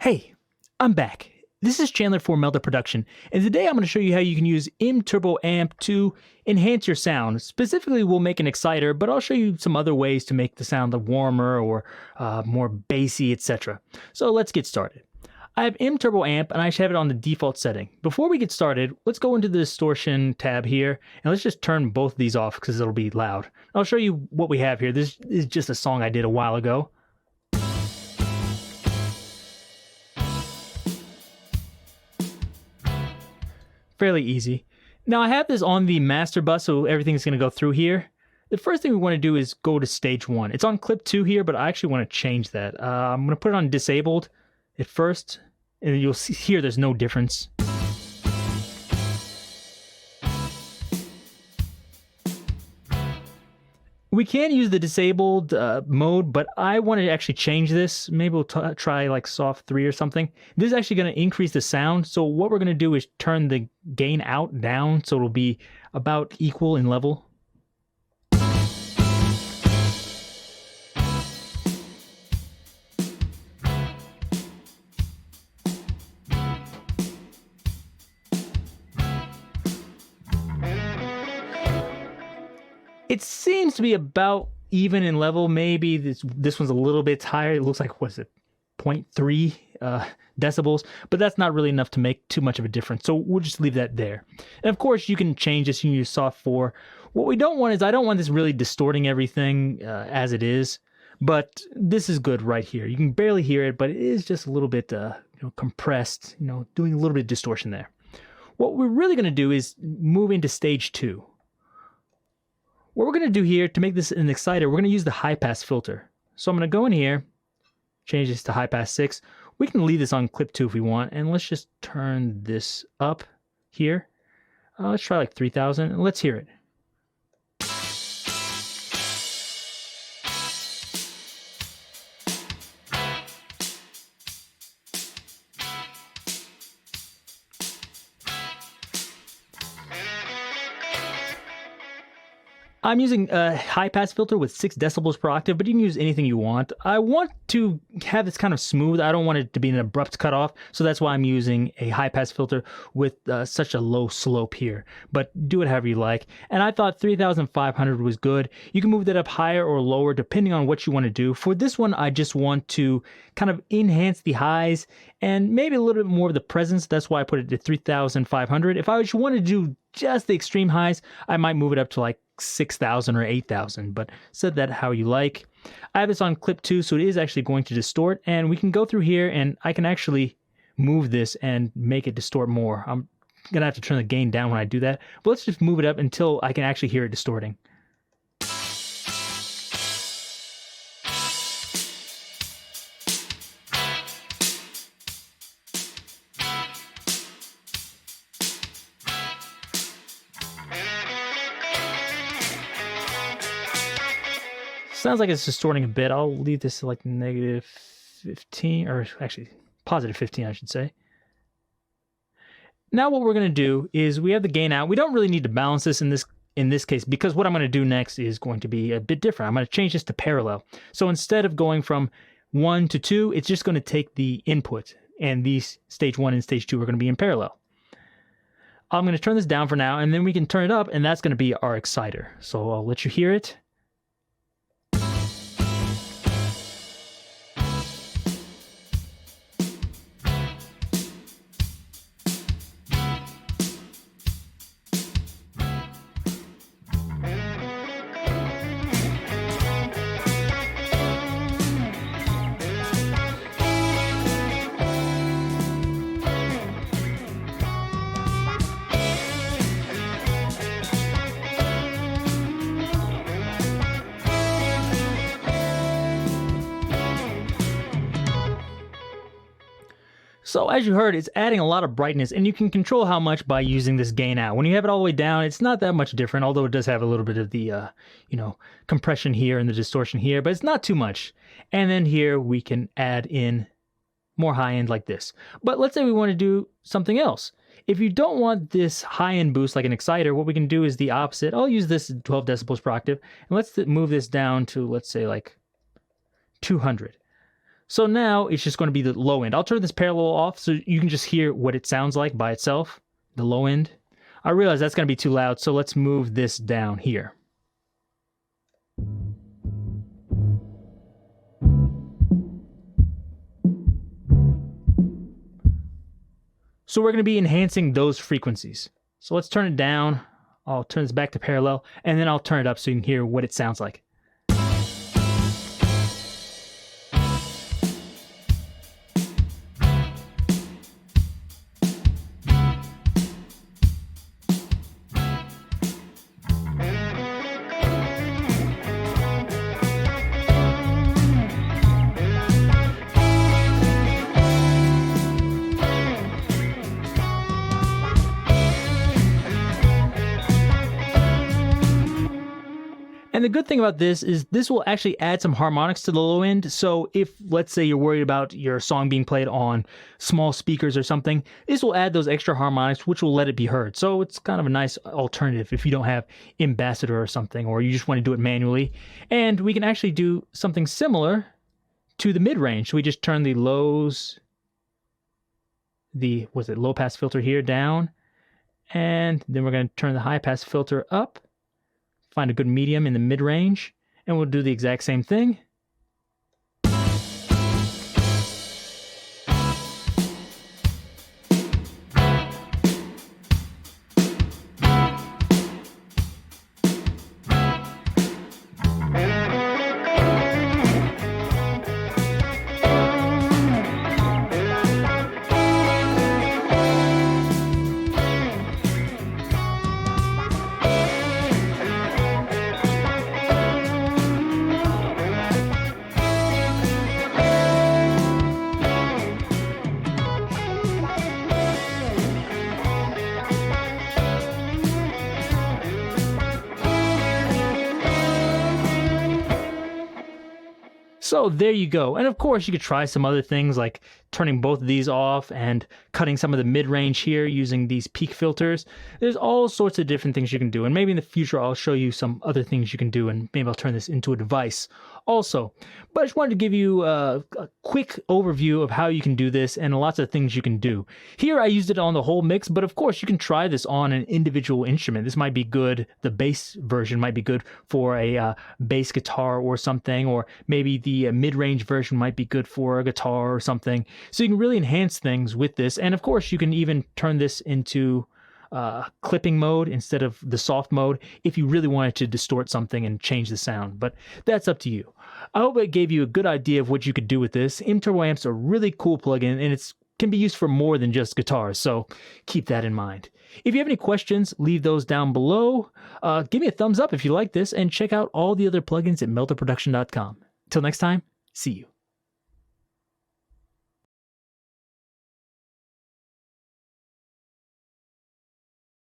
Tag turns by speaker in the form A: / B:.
A: Hey, I'm back. This is Chandler for Melda Production, and today I'm going to show you how you can use MTurboamp to enhance your sound. Specifically, we'll make an exciter, but I'll show you some other ways to make the sound warmer or more bassy, etc. So let's get started. I have MTurboamp, and I should have it on the default setting. Before we get started, let's go into the distortion tab here, and let's just turn both of these off because it'll be loud. I'll show you what we have here. This is just a song I did a while ago. Fairly easy. Now I have this on the master bus, so everything's going to go through here. The first thing we want to do is go to stage 1. It's on clip 2 here, but I actually want to change that. I'm going to put it on disabled at first, and you'll see here there's no difference. We can use the disabled mode, but I want to actually change this. Maybe we'll try like soft 3 or something. This is actually going to increase the sound. So what we're going to do is turn the gain out down so it'll be about equal in level. It seems to be about even in level. Maybe this one's a little bit higher. It looks like, what's it, 0.3 decibels, but that's not really enough to make too much of a difference. So we'll just leave that there. And of course, you can change this. You can use soft 4. What we don't want is, I don't want this really distorting everything as it is, but this is good right here. You can barely hear it, but it is just a little bit compressed, doing a little bit of distortion there. What we're really going to do is move into stage 2. What we're going to do here to make this an exciter, we're going to use the high pass filter. So I'm going to go in here, change this to high pass 6. We can leave this on clip 2 if we want, and let's just turn this up here. Let's try like 3000, and let's hear it. I'm using a high pass filter with 6 decibels per octave, but you can use anything you want. I want to have this kind of smooth. I don't want it to be an abrupt cutoff, so that's why I'm using a high pass filter with such a low slope here. But do it however you like. And I thought 3500 was good. You can move that up higher or lower depending on what you want to do. For this one, I just want to kind of enhance the highs and maybe a little bit more of the presence. That's why I put it to 3500. If I just wanted to do just the extreme highs, I might move it up to like 6,000 or 8,000, but set that how you like. I have this on clip 2, so it is actually going to distort, and we can go through here and I can actually move this and make it distort more. I'm gonna have to turn the gain down when I do that, but let's just move it up until I can actually hear it distorting. Sounds like it's distorting a bit. I'll leave this to like negative 15, or actually positive 15, I should say. Now what we're going to do is we have the gain out. We don't really need to balance this in this case, because what I'm going to do next is going to be a bit different. I'm going to change this to parallel. So instead of going from 1 to 2, it's just going to take the input, and these stage 1 and stage 2 are going to be in parallel. I'm going to turn this down for now, and then we can turn it up, and that's going to be our exciter. So I'll let you hear it. So as you heard, it's adding a lot of brightness, and you can control how much by using this gain out. When you have it all the way down, it's not that much different, although it does have a little bit of the, compression here and the distortion here, but it's not too much. And then here we can add in more high end like this. But let's say we want to do something else. If you don't want this high-end boost like an exciter, what we can do is the opposite. I'll use this at 12 decibels per octave, and let's move this down to, let's say, like 200. So now it's just going to be the low end. I'll turn this parallel off so you can just hear what it sounds like by itself, the low end. I realize that's going to be too loud, so let's move this down here. So we're going to be enhancing those frequencies. So let's turn it down. I'll turn this back to parallel, and then I'll turn it up so you can hear what it sounds like. And the good thing about this is this will actually add some harmonics to the low end. So if, let's say, you're worried about your song being played on small speakers or something, this will add those extra harmonics, which will let it be heard. So it's kind of a nice alternative if you don't have Ambassador or something, or you just want to do it manually. And we can actually do something similar to the mid-range. So we just turn the lows, low pass filter here down, and then we're going to turn the high pass filter up. Find a good medium in the mid-range, and we'll do the exact same thing. So there you go. And of course, you could try some other things like turning both of these off and cutting some of the mid-range here using these peak filters. There's all sorts of different things you can do. And maybe in the future, I'll show you some other things you can do, and maybe I'll turn this into a device also. But I just wanted to give you a quick overview of how you can do this and lots of things you can do. Here, I used it on the whole mix, but of course, you can try this on an individual instrument. This might be good. The bass version might be good for a bass guitar or something, or maybe the mid-range version might be good for a guitar or something. So you can really enhance things with this. And of course, you can even turn this into clipping mode instead of the soft mode if you really wanted to distort something and change the sound, but that's up to you. I hope it gave you a good idea of what you could do with this. MTurboamp's a really cool plugin, and it can be used for more than just guitars, so keep that in mind. If you have any questions, leave those down below. Give me a thumbs up if you like this, and check out all the other plugins at meldaproduction.com. Till next time, see you.